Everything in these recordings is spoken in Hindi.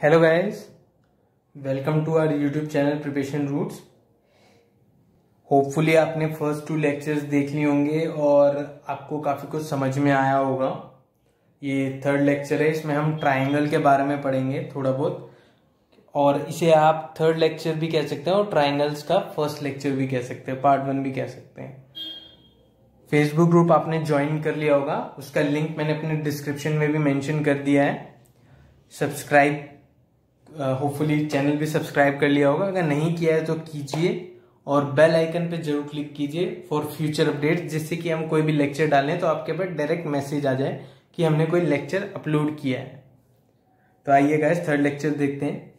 Hello guys, welcome to our YouTube channel preparation roots. Hopefully आपने फर्स्ट 2 लेक्चर्स देख लिए होंगे और आपको काफ़ी कुछ समझ में आया होगा। ये 3rd लेक्चर है, इसमें हम ट्रायंगल के बारे में पढ़ेंगे थोड़ा बहुत, और इसे आप 3rd लेक्चर भी कह सकते हैं और ट्रायंगल्स का फर्स्ट लेक्चर भी कह सकते हैं, पार्ट 1 भी कह सकते हैं। फेसबुक ग्रुप आपने ज्वाइन कर लिया होगा, उसका लिंक मैंने अपने डिस्क्रिप्शन में भी मेंशन कर दिया है। सब्सक्राइब होपफुली चैनल भी सब्सक्राइब कर लिया होगा, अगर नहीं किया है तो कीजिए और बेल आइकन पे जरूर क्लिक कीजिए फॉर फ्यूचर अपडेट, जिससे कि हम कोई भी लेक्चर डालें तो आपके पास डायरेक्ट मैसेज आ जाए कि हमने कोई लेक्चर अपलोड किया है। तो आइए गाइस 3rd लेक्चर देखते हैं।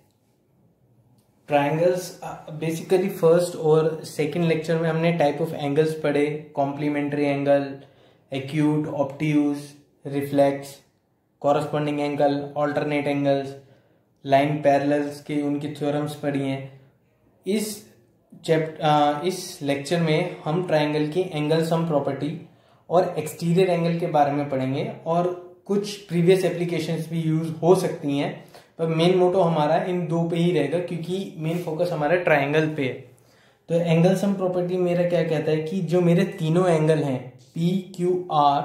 ट्रायंगल्स बेसिकली फर्स्ट और सेकंड लेक्चर में हमने टाइप ऑफ एंगल्स पढ़े, complementary angle, acute, obtuse, reflex, corresponding angle, alternate angles, line parallels के उनकी थ्योरम्स पढ़ी हैं। इस लेक्चर में हम ट्रायंगल की एंगल सम प्रॉपर्टी और एक्सटीरियर एंगल के बारे में पढ़ेंगे और कुछ प्रीवियस एप्लीकेशंस भी यूज हो सकती हैं, पर मेन मोटो हमारा इन 2 पे ही रहेगा क्योंकि मेन फोकस हमारा ट्रायंगल पे है। तो एंगल सम प्रॉपर्टी मेरा क्या कहता है कि जो मेरे तीनों एंगल हैं पी क्यू आर,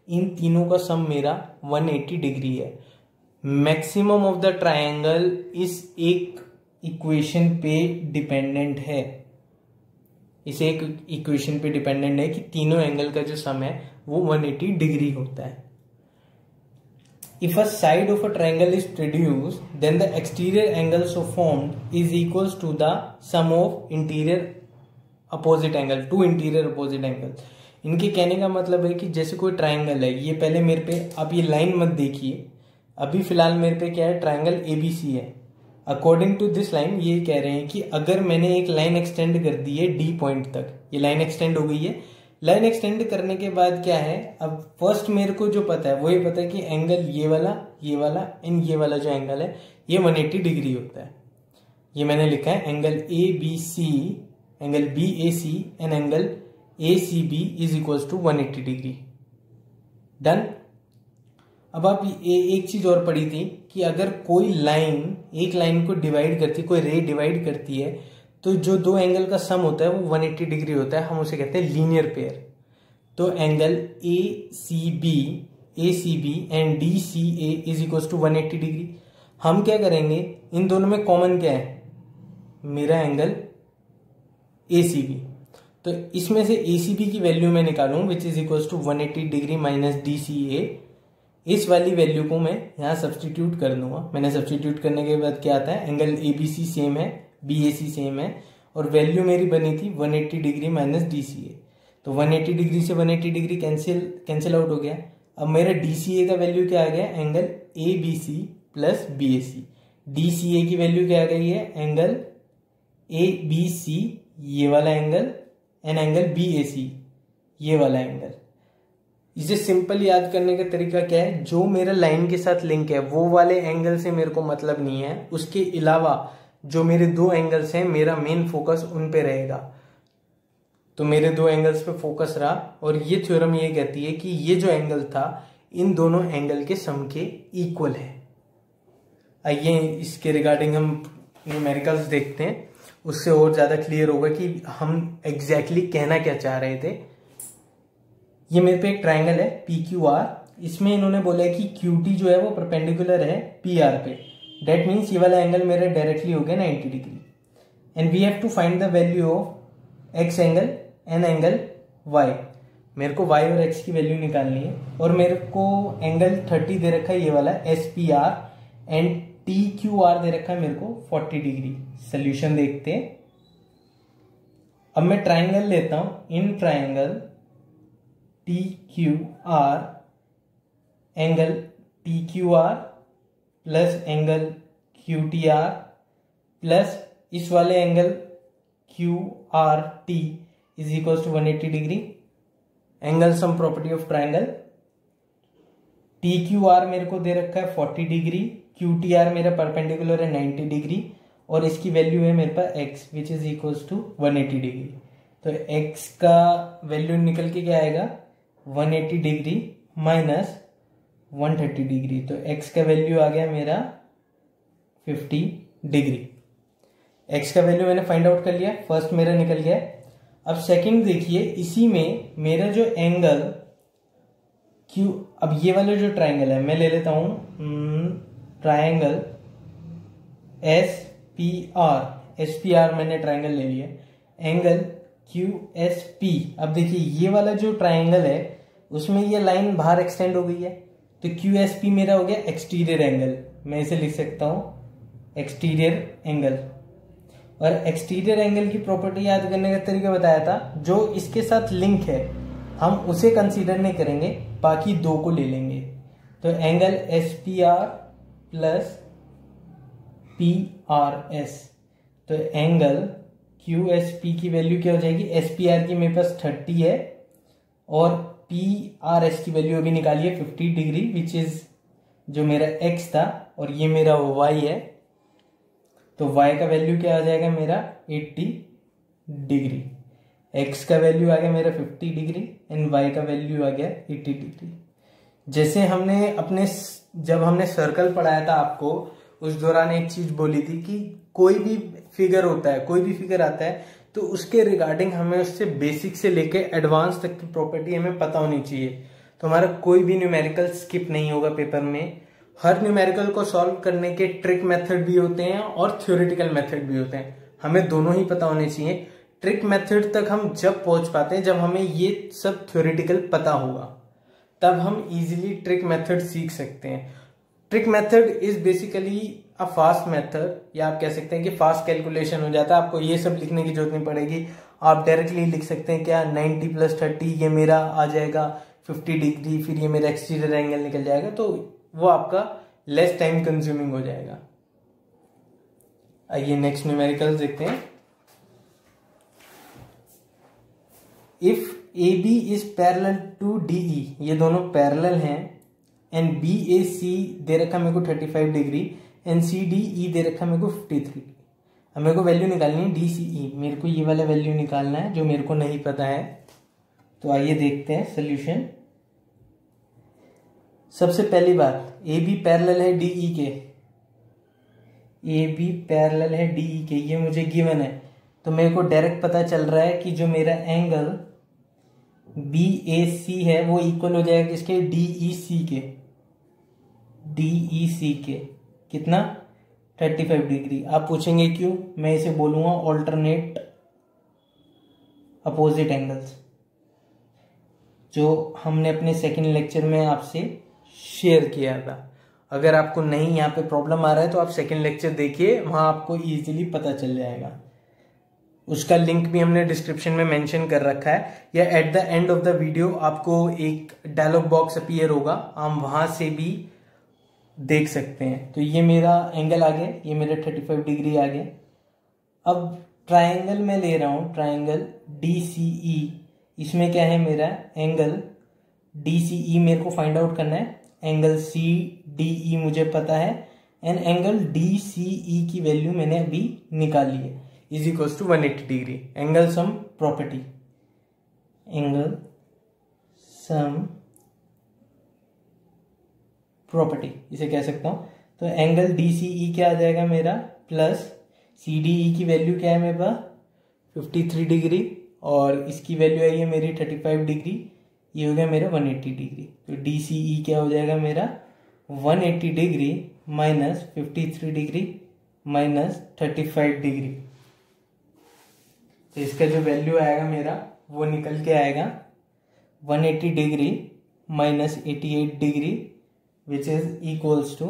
इन तीनों का सम मेरा 180 डिग्री है। मैक्सिमम ऑफ द ट्रायंगल इस एक इक्वेशन पे डिपेंडेंट है, इस एक इक्वेशन पे डिपेंडेंट है कि तीनों एंगल का जो सम है वो 180 डिग्री होता है। If a side of a triangle is produced then the exterior angle so formed is equals to the sum of interior opposite angle, 2 interior opposite angle. इनके कहने का मतलब है कि जैसे कोई ट्रायंगल है, ये पहले मेरे पे, आप ये लाइन मत देखिए, अभी फिलहाल मेरे पे क्या है, ट्रायंगल एबीसी है। अकॉर्डिंग टू दिस लाइन ये कह रहे हैं कि अगर मैंने एक लाइन एक्सटेंड कर दी है डी पॉइंट तक, ये लाइन एक्सटेंड हो गई है। लाइन एक्सटेंड करने के बाद क्या है, अब फर्स्ट मेरे को जो पता है वो ये पता है कि एंगल ये वाला एंड ये वाला जो एंगल है ये 180 डिग्री होता है। ये मैंने लिखा है angle A B C, angle B A C and angle A C B is equals to 180 degree. Done. अब आप एक चीज और पढ़ी थी कि अगर कोई लाइन एक लाइन को डिवाइड करती है, कोई रे डिवाइड करती है, तो जो 2 एंगल का सम होता है वो 180 डिग्री होता है, हम उसे कहते हैं लीनियर पेयर। तो angle A C B and D C A is equal to 180 degree. हम क्या करेंगे, इन दोनों में कॉमन क्या है, मेरा एंगल ए सी बी, तो इसमें से ए सी बी की वैल्यू मैं निकालूं which is equal to 180 degree minus D C A. इस वाली वैल्यू को मैं यहाँ सब्सटीट्यूट कर दूंगा। मैंने सब्सटीट्यूट करने के बाद क्या आता है, एंगल एबीसी सेम है, बीएसी सेम है, और वैल्यू मेरी बनी थी 180 डिग्री माइनस डीसीए। तो 180 डिग्री से 180 डिग्री कैंसिल आउट हो गया। अब मेरा डीसीए का वैल्यू क्या आ गया, angle A B C plus B A C. DCA की वैल्यू क्या आ गई है, एंगल ए बी सी ये वाला angle and angle B A सी ये वाला एंगल। इसे सिंपल याद करने का तरीका क्या है, जो मेरा लाइन के साथ लिंक है वो वाले एंगल से मेरे को मतलब नहीं है, उसके अलावा जो मेरे 2 एंगल्स हैं मेरा मेन फोकस उन पे रहेगा। तो मेरे 2 एंगल्स पे फोकस रहा, और ये थ्योरम ये कहती है कि ये जो एंगल था इन दोनों एंगल के सम के इक्वल है। आइए इसके रिगार्डिंग हम न्यूमेरिकल्स देखते हैं, उससे और ज्यादा क्लियर होगा कि हम एग्जैक्टली कहना क्या चाह रहे थे। ये मेरे पे एक ट्रायंगल है पी क्यू आर, इसमें इन्होंने बोला है कि क्यू टी जो है वो परपेंडिकुलर है पी आर पे। डेट मीन्स ये वाला एंगल मेरा डायरेक्टली हो गया 90 degree. And we have to find the value of X angle and angle Y. मेरे को वाई और एक्स की वैल्यू निकालनी है, और मेरे को एंगल 30 दे रखा है ये वाला S P R, and T Q R दे रखा है मेरे को 40 डिग्री। सोल्यूशन देखते हैं। अब मैं ट्राइंगल लेता हूं, in triangle T Q R, angle T Q R plus angle Q T R plus इस वाले angle Q R T is equal to 180 degree. Angle sum property of triangle, T Q R मेरे को दे रखा है 40 डिग्री, क्यू टी आर मेरा परपेंडिकुलर है 90 डिग्री, और इसकी वैल्यू है मेरे पास x which is equal to 180 degree. तो x का वैल्यू निकल के क्या आएगा, 180 डिग्री माइनस 130 डिग्री। तो x का वैल्यू आ गया मेरा 50 डिग्री। एक्स का वैल्यू मैंने फाइंड आउट कर लिया, फर्स्ट मेरा निकल गया। अब सेकंड देखिए, इसी में मेरा जो एंगल क्यू, अब ये वाला जो ट्राइंगल है मैं ले लेता हूं ट्राइंगल एस पी आर मैंने ट्राइंगल ले लिया, एंगल क्यू एस पी। अब देखिए ये वाला जो ट्राइंगल है उसमें ये लाइन बाहर एक्सटेंड हो गई है, तो क्यू एस पी मेरा हो गया एक्सटीरियर एंगल। मैं इसे लिख सकता हूं एक्सटीरियर एंगल। और एक्सटीरियर एंगल की प्रॉपर्टी याद करने का तरीका बताया था, जो इसके साथ लिंक है हम उसे कंसीडर नहीं करेंगे, बाकी दो को ले लेंगे। तो angle S P are plus P R S, तो एंगल क्यू एस पी की वैल्यू क्या हो जाएगी, एस पी आर की मेरे पास 30 है और पी आर एस की वैल्यू अभी निकाली है 50 डिग्री, विच इज जो मेरा एक्स था और ये मेरा वाई है। तो y का वैल्यू क्या आ जाएगा मेरा 80 डिग्री, x का वैल्यू आ गया मेरा 50 डिग्री एंड y का वैल्यू आ गया 80 डिग्री। जैसे हमने जब हमने सर्कल पढ़ाया था आपको, उस दौरान एक चीज बोली थी कि कोई भी फिगर होता है, कोई भी फिगर आता है तो उसके रिगार्डिंग हमें उससे बेसिक से लेके एडवांस तक की प्रॉपर्टी हमें पता होनी चाहिए। तो हमारा कोई भी न्यूमेरिकल स्किप नहीं होगा पेपर में। हर न्यूमेरिकल को सॉल्व करने के ट्रिक मेथड भी होते हैं और थ्योरेटिकल मेथड भी होते हैं, हमें दोनों ही पता होने चाहिए। ट्रिक मेथड तक हम जब पहुंच पाते हैं जब हमें ये सब थ्योरेटिकल पता होगा, तब हम इजीली ट्रिक मेथड सीख सकते हैं। Trick method is basically a fast method, या आप कह सकते हैं कि फास्ट कैलकुलेशन हो जाता है। आपको ये सब लिखने की जरूरत नहीं पड़ेगी, आप डायरेक्टली लिख सकते हैं क्या 90 + 30 ये मेरा आ जाएगा 50 डिग्री, फिर ये मेरा एक्सटीरियर एंगल निकल जाएगा, तो वो आपका लेस टाइम कंज्यूमिंग हो जाएगा। आइए नेक्स्ट न्यूमेरिकल देखते हैं। If A B is parallel to D E, ये दोनों पैरेलल हैं, एंड बी ए सी दे रखा मेरे को 35 degree and C D E दे रखा मेरे को 53। अब मेरे को वैल्यू निकालनी है डी सी ई, मेरे को ये वाला वैल्यू निकालना है जो मेरे को नहीं पता है। तो आइए देखते हैं सोल्यूशन। सबसे पहली बात, ए बी पैरेलल है डी ई के, ए बी पैरेलल है डी ई के, ये मुझे गिवन है। तो मेरे को डायरेक्ट पता चल रहा है कि जो मेरा एंगल बी ए सी है वो इक्वल हो जाएगा किसके, डी ई सी के, डी ई सी के कितना 35 डिग्री। आप पूछेंगे क्यों, मैं इसे बोलूंगा ऑल्टरनेट अपोजिट एंगल्स, जो हमने अपने सेकेंड लेक्चर में आपसे शेयर किया था। अगर आपको नहीं यहाँ पे प्रॉब्लम आ रहा है तो आप सेकेंड लेक्चर देखिए, वहां आपको इजीली पता चल जाएगा। उसका लिंक भी हमने डिस्क्रिप्शन में मेंशन कर रखा है, या at the end of the video आपको एक डायलॉग बॉक्स अपीयर होगा, हम वहां से भी देख सकते हैं। तो ये मेरा एंगल आ गया, ये मेरा 35 डिग्री आ गया। अब ट्राइंगल में ले रहा हूं, ट्राइंगल डी सी ई, इसमें क्या है मेरा एंगल डी सी ई मेरे को फाइंड आउट करना है। एंगल सी डी ई मुझे पता है and angle D C E की वैल्यू मैंने अभी निकाली है, is equal to 180 degree. Angle sum property, angle sum property इसे कह सकता हूं। तो एंगल डी सी ई क्या आ जाएगा मेरा, प्लस सी डी ई की वैल्यू क्या है मेरे पास 53 डिग्री और इसकी वैल्यू आई है मेरी 35 डिग्री, ये हो गया मेरा 180 डिग्री। तो डी सी ई क्या हो जाएगा मेरा 180 degree minus 53 degree minus 35 degree. तो इसका जो वैल्यू आएगा मेरा वो निकल के आएगा 180 degree minus 88 degree which is equals to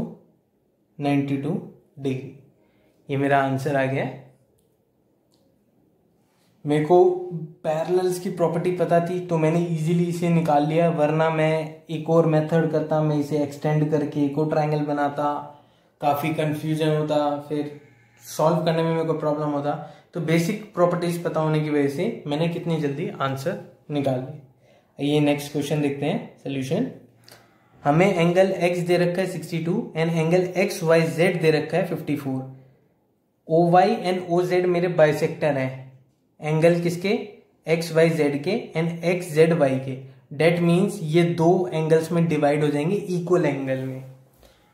92 degree. ये मेरा आंसर आ गया। मेरे को पैरेलल्स की प्रॉपर्टी पता थी तो मैंने इजीली इसे निकाल लिया, वरना मैं एक और मेथड करता, मैं इसे एक्सटेंड करके एक और ट्रायंगल बनाता, काफ़ी कंफ्यूजन होता, फिर सॉल्व करने में मेरे को प्रॉब्लम होता। तो बेसिक प्रॉपर्टीज पता होने की वजह से मैंने कितनी जल्दी आंसर निकाल लिया। ये नेक्स्ट क्वेश्चन देखते हैं सोल्यूशन। हमें एंगल एक्स दे रखा है 62 and angle X Y Z दे रखा है 54। O Y and O Z मेरे बाइसेक्टर हैं, एंगल किसके, एक्स वाई जेड के एंड एक्स जेड वाई के। डेट मीन्स ये दो एंगल्स में डिवाइड हो जाएंगे इक्वल एंगल में।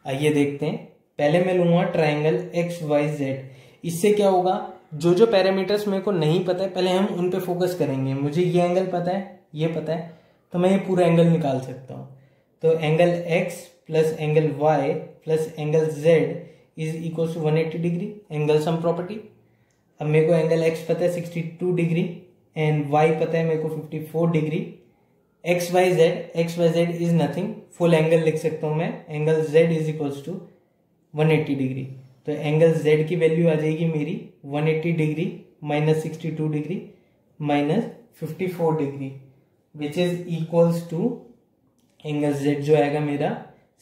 आइए देखते हैं। पहले मैं लूंगा ट्राइंगल एक्स वाई जेड। इससे क्या होगा, जो जो पैरामीटर्स मेरे को नहीं पता है पहले हम उन पे फोकस करेंगे। मुझे ये एंगल पता है, ये पता है, तो मैं ये पूरा एंगल निकाल सकता हूँ। तो angle X plus angle Y plus angle Z is equal to 180 degree, angle sum property. अब मेरे को एंगल एक्स पता है 62 डिग्री एंड वाई पता है मेरे को 54 degree. X Y Z is nothing, full angle लिख सकता हूँ मैं। Angle Z is equals to 180 degree. तो एंगल जेड की वैल्यू आ जाएगी मेरी 180 degree minus 62 degree minus 54 degree which is equals to angle Z जो आएगा मेरा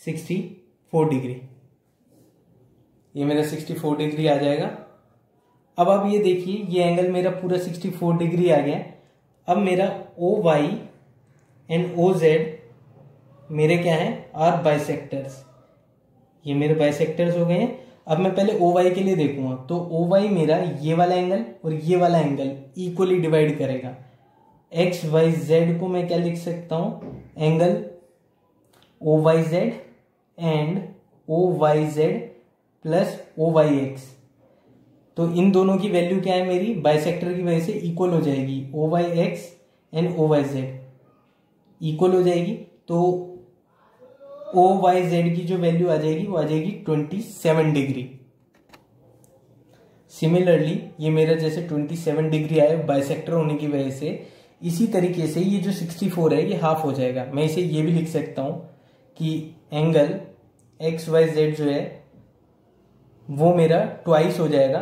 64 डिग्री। ये मेरा 64 डिग्री आ जाएगा। अब आप ये देखिए, ये एंगल मेरा पूरा 64 डिग्री आ गया। अब मेरा O Y and O Z मेरे क्या है, आर बाइसेक्टर्स। ये मेरे बाइसेक्टर्स हो गए हैं। अब मैं पहले ओ वाई के लिए देखूंगा, तो ओ वाई मेरा ये वाला एंगल और ये वाला एंगल इक्वली डिवाइड करेगा। एक्स वाई जेड को मैं क्या लिख सकता हूं, angle O Y Z and O Y Z plus O Y X. तो इन दोनों की वैल्यू क्या है, मेरी बाइसेक्टर की वजह से इक्वल हो जाएगी। O Y X and O Y Z equal हो जाएगी। तो ओ वाई जेड की जो वैल्यू आ जाएगी वो आ जाएगी 27 डिग्री। सिमिलरली ये मेरा जैसे 27 डिग्री आया बाइसेक्टर होने की वजह से, इसी तरीके से ये जो 64 है ये हाफ हो जाएगा। मैं इसे ये भी लिख सकता हूं कि एंगल एक्स वाई जेड जो है वो मेरा ट्वाइस हो जाएगा,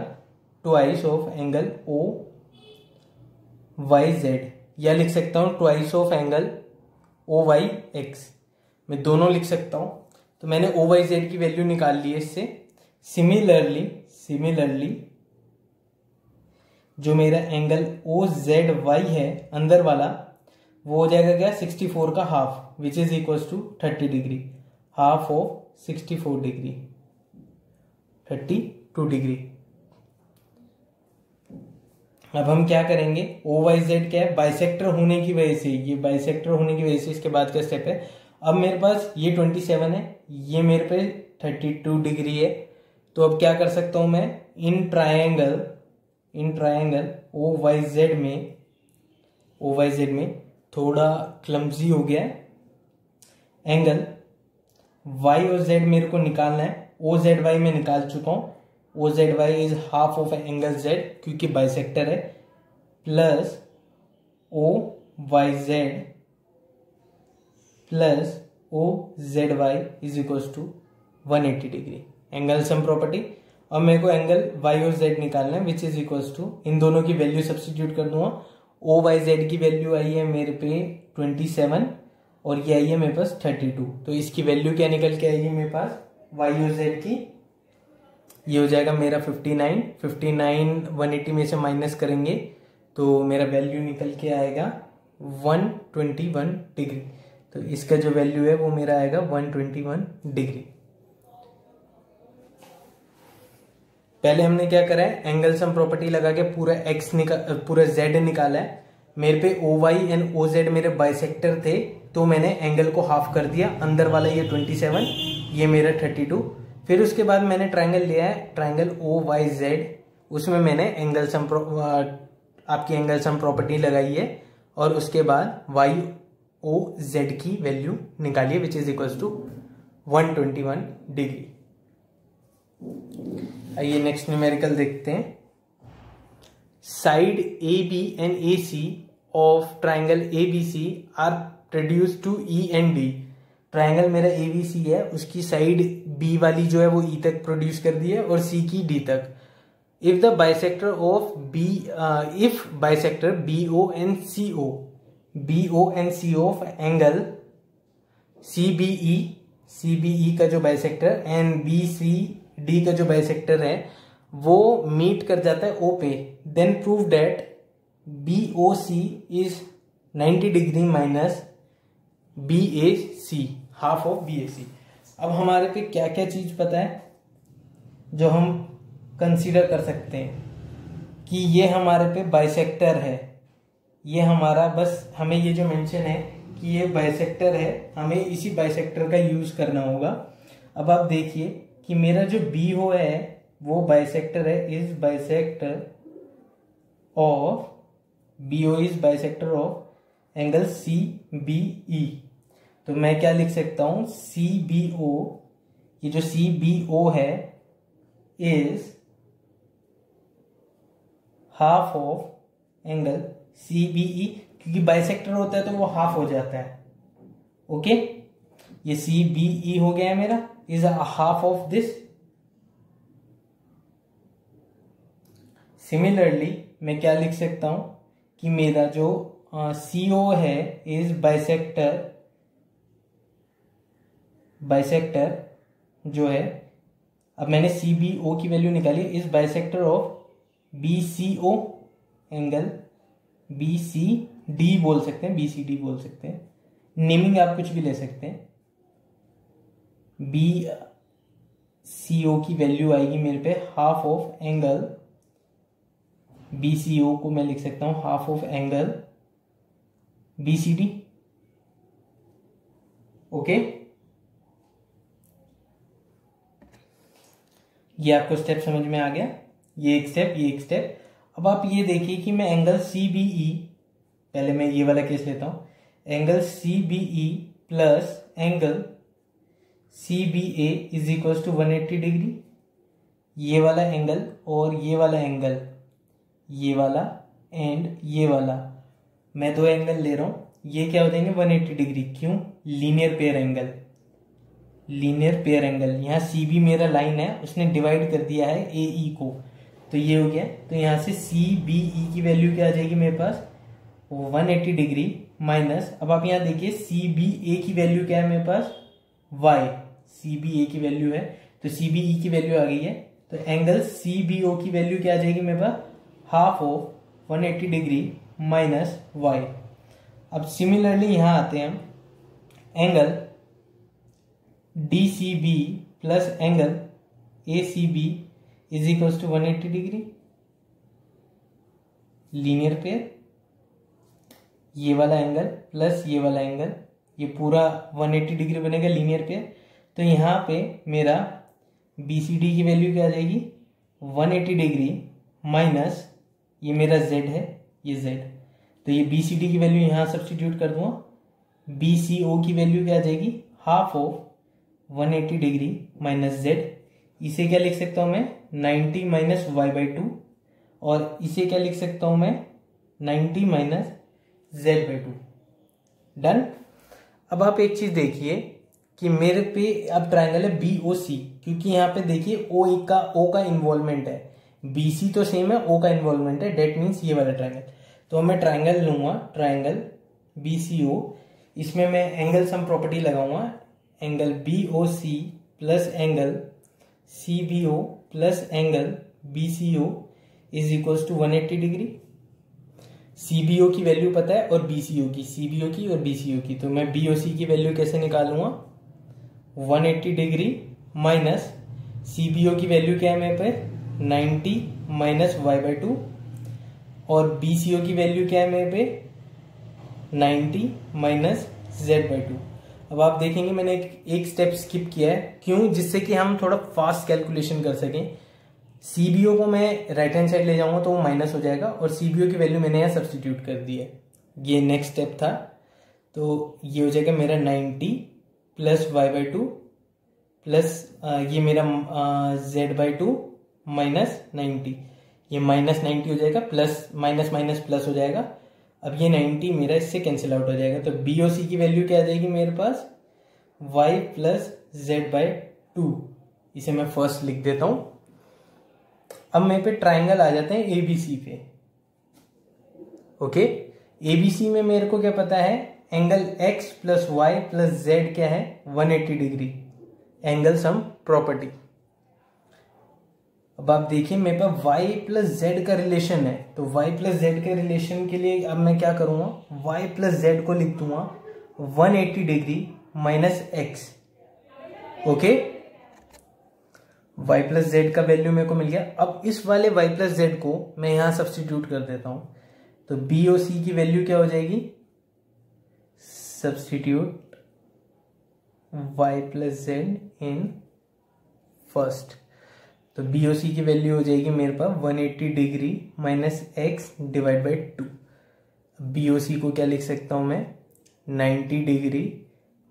twice of angle O Y Z, या लिख सकता हूं twice of angle O Y X. मैं दोनों लिख सकता हूं। तो मैंने ओ वाई जेड की वैल्यू निकाल ली है इससे। सिमिलरली जो मेरा एंगल ओ जेड वाई है अंदर वाला, वो हो जाएगा क्या, 64 का half which is equals to 30 degree. Half of 64 degree 32 degree. अब हम क्या करेंगे, ओ वाई जेड क्या है, बाइसेक्टर होने की वजह से, ये बाइसेक्टर होने की वजह से इसके बाद का स्टेप है। अब मेरे पास ये 27 है, ये मेरे पे 32 डिग्री है। तो अब क्या कर सकता हूं मैं, in triangle O Y Z में थोड़ा क्लमजी हो गया है। एंगल वाई और जेड मेरे को निकालना है। ओ जेड वाई में निकाल चुका हूं। O Z Y is half of angle Z क्योंकि बाइसेक्टर है, plus O Y Z plus O Z Y is equals to 180 degree, angle sum property. अब मेरे को एंगल वाई और जेड निकालना है विच इज इक्वल्स टू, इन दोनों की वैल्यू सब्स्टिट्यूट कर दूंगा। ओ वाई जेड की वैल्यू आई है मेरे पे 27 और ये आई है मेरे पास 32। तो इसकी वैल्यू क्या निकल के आएगी मेरे पास, वाई और जेड की, ये हो जाएगा मेरा 59 180 में से माइनस करेंगे तो मेरा वैल्यू निकल के आएगा 121 डिग्री। तो इसका जो वैल्यू है वो मेरा आएगा 121 डिग्री। पहले हमने क्या करा है, एंगल सम प्रॉपर्टी लगा के पूरा जेड निकाला है। मेरे पे O Y and O Z मेरे बाइसेक्टर थे, तो मैंने एंगल को हाफ कर दिया। अंदर वाला ये 27, ये मेरा 32। फिर उसके बाद मैंने ट्रायंगल लिया है, ट्रायंगल ओ वाई जेड, उसमें मैंने आपकी एंगल सम प्रॉपर्टी लगाई है और उसके बाद वाई ओ जेड की वैल्यू निकालिए which is equals to 121 degree. आइए नेक्स्ट न्यूमेरिकल देखते हैं। Side A B and A C of triangle A B C are reduce to E and D. Triangle मेरा ए बी सी है, उसकी साइड बी वाली जो है वो ई तक प्रोड्यूस कर दी है और सी की डी तक। If the bisector of B, if bisector B O and C of angle CBE का जो bisector and B C D का जो बाइसेक्टर है वो मीट कर जाता है ओ पे, then prove that B O C is 90 degree minus B A C, half of B A C. अब हमारे पे क्या क्या चीज पता है जो हम कंसीडर कर सकते हैं कि ये हमारे पे बाइसेक्टर है, ये हमारा, बस हमें ये जो मेंशन है कि ये बाइसेक्टर है, हमें इसी बाइसेक्टर का यूज करना होगा। अब आप देखिए कि मेरा जो बी ओ है वो बाइसेक्टर है, is bisector of B O is bisector of angle C B E. तो मैं क्या लिख सकता हूं, सी बी ओ, ये जो सी बी ओ है is half of angle C B E, क्योंकि बाइसेक्टर होता है तो वो हाफ हो जाता है। ओके, ये सी बी ई हो गया है मेरा, is half of this. Similarly मैं क्या लिख सकता हूं कि मेरा जो सी ओ है इज बाइसेक्टर जो है, अब मैंने सी बी ओ की वैल्यू निकाली, is bisector of B C O angle B C D बोल सकते हैं, बी सी डी बोल सकते हैं, नेमिंग आप कुछ भी ले सकते हैं। बी सी ओ की वैल्यू आएगी मेरे पे half of angle B C O को मैं लिख सकता हूं half of angle B C D. Okay, ये आपको स्टेप समझ में आ गया, ये एक स्टेप, ये एक स्टेप। अब आप ये देखिए कि मैं एंगल सी बी ई, पहले मैं ये वाला केस लेता हूं, angle C B E plus angle C B A is equal to 180 degree. ये वाला एंगल और ये वाला एंगल, ये वाला एंड ये वाला, मैं दो एंगल ले रहा हूं, ये क्या हो जाएंगे 180 डिग्री। क्यों? Linear pair angle, linear pair angle. यहाँ सी बी मेरा लाइन है, उसने डिवाइड कर दिया है ए ई को, तो ये हो गया। तो यहाँ से सी बी ई की वैल्यू क्या आ जाएगी मेरे पास 180 डिग्री माइनस, अब आप यहाँ देखिए सी बी ए की वैल्यू क्या है मेरे पास y, सी बी ए की वैल्यू है तो सी बी ई की वैल्यू आ गई है। तो एंगल सी बी ओ की वैल्यू क्या आ जाएगी मेरे पास half of 180 degree minus y। अब सिमिलरली यहां आते हैं हम, angle D C B plus angle A C B is equal to 180 degree, linear pair. ये वाला एंगल प्लस ये वाला एंगल, ये पूरा 180 डिग्री बनेगा लीनियर पेयर। तो यहाँ पे मेरा बी सी डी की वैल्यू क्या आ जाएगी 180 डिग्री माइनस ये मेरा z है, ये z, तो ये बी सी डी की वैल्यू यहाँ सब्सटीट्यूट कर दूंगा, बी सी ओ की वैल्यू क्या आ जाएगी half of 180 degree minus z। इसे क्या लिख सकता हूं मैं 90 माइनस वाई बाई टू, और इसे क्या लिख सकता हूं मैं 90 minus z by two. Done. अब आप एक चीज देखिए कि मेरे पे अब ट्रायंगल है बी ओ सी, क्योंकि यहाँ पे देखिए ओ का इन्वॉल्वमेंट है, बी सी तो सेम है, ओ का इन्वॉल्वमेंट है, डेट मीन्स ये वाला ट्रायंगल। तो मैं ट्रायंगल लूंगा, ट्रायंगल बी सी ओ, इसमें मैं एंगल सम प्रॉपर्टी लगाऊंगा, angle B O C plus angle C B O plus angle B C O is equal to 180 degree. C B O की वैल्यू पता है और बी सी ओ की, सी बी ओ की और बी सी ओ की, तो मैं बी ओ सी की वैल्यू कैसे निकालूंगा 180 degree minus C B O की वैल्यू क्या है मेरे पे 90 माइनस वाई बाई टू, और बी सी ओ की वैल्यू क्या है मेरे पे 90 माइनस जेड बाई टू। अब आप देखेंगे मैंने एक स्टेप स्किप किया है, क्यों? जिससे कि हम थोड़ा फास्ट कैलकुलेशन कर सकें। सीबीओ को मैं राइट हैंड साइड ले जाऊंगा तो वो माइनस हो जाएगा, और सीबीओ की वैल्यू मैंने यहाँ सब्सटीट्यूट कर दी है, ये नेक्स्ट स्टेप था। तो ये हो जाएगा मेरा 90 plus Y by two plus ये मेरा जेड बाई टू माइनस 90, ये माइनस 90 हो जाएगा, प्लस माइनस माइनस प्लस हो जाएगा। अब ये 90 मेरा इससे कैंसिल आउट हो जाएगा, तो बी ओ सी की वैल्यू क्या आ जाएगी मेरे पास y plus Z by two. इसे मैं फर्स्ट लिख देता हूं। अब मेरे पे ट्राइंगल आ जाते हैं एबीसी पे। ओके, एबीसी में मेरे को क्या पता है, angle x plus Y plus Z क्या है 180 डिग्री, एंगल सम प्रॉपर्टी। अब आप देखिए मेरे पास y प्लस जेड का रिलेशन है, तो y प्लस जेड के रिलेशन के लिए अब मैं क्या करूंगा, y प्लस जेड को लिख दूंगा 180 degree minus x. Okay, y plus Z का वैल्यू मेरे को मिल गया। अब इस वाले y प्लस जेड को मैं यहां सब्सटीट्यूट कर देता हूं, तो बी ओ सी की वैल्यू क्या हो जाएगी, substitute y plus Z in first. तो BOC की वैल्यू हो जाएगी मेरे पास 180 degree minus x divide by 2। BOC को क्या लिख सकता हूं मैं, 90 डिग्री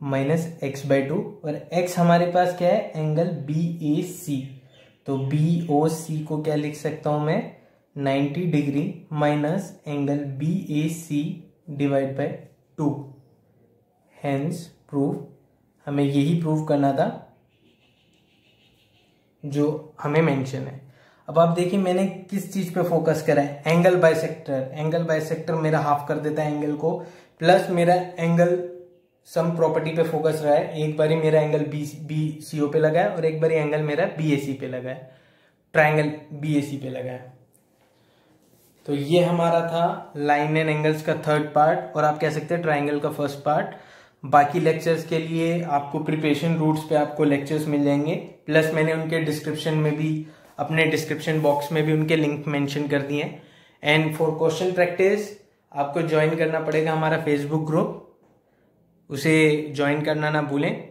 माइनस एक्स बाई 2, और x हमारे पास क्या है, एंगल BAC। तो BOC को क्या लिख सकता हूं मैं, 90 degree minus angle BAC divide by 2। Hence prove, हमें यही प्रूव करना था जो हमें मेंशन है। अब आप देखिए मैंने किस चीज पे फोकस करा है, एंगल बाइसेक्टर। एंगल बाइसेक्टर मेरा हाफ कर देता है एंगल को, प्लस मेरा एंगल सम प्रॉपर्टी पे फोकस रहा है। एक बारी मेरा एंगल BCO पे लगा है और एक बारी एंगल मेरा BAC पे लगा है, ट्राइंगल BAC पे लगा है। तो ये हमारा था लाइन एंड एंगल्स का थर्ड पार्ट, और आप कह सकते हैं ट्राइंगल का फर्स्ट पार्ट। बाकी लेक्चर्स के लिए आपको प्रिपरेशन रूट्स पे आपको लेक्चर्स मिल जाएंगे, प्लस मैंने उनके डिस्क्रिप्शन में भी, अपने डिस्क्रिप्शन बॉक्स में भी उनके लिंक मेंशन कर दिए हैं। एंड फॉर क्वेश्चन प्रैक्टिस आपको ज्वाइन करना पड़ेगा हमारा फेसबुक ग्रुप, उसे ज्वाइन करना ना भूलें।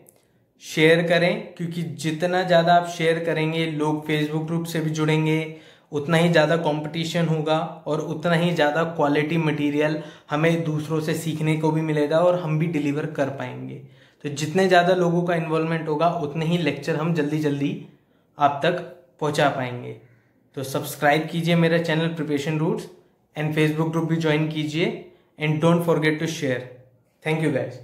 शेयर करें, क्योंकि जितना ज़्यादा आप शेयर करेंगे, लोग फेसबुक ग्रुप से भी जुड़ेंगे, उतना ही ज़्यादा कंपटीशन होगा और उतना ही ज़्यादा क्वालिटी मटेरियल हमें दूसरों से सीखने को भी मिलेगा और हम भी डिलीवर कर पाएंगे। तो जितने ज़्यादा लोगों का इन्वॉल्वमेंट होगा उतने ही लेक्चर हम जल्दी जल्दी आप तक पहुंचा पाएंगे। तो सब्सक्राइब कीजिए मेरा channel preparation roots, and Facebook group भी ज्वाइन कीजिए, and don't forget to share. Thank you guys.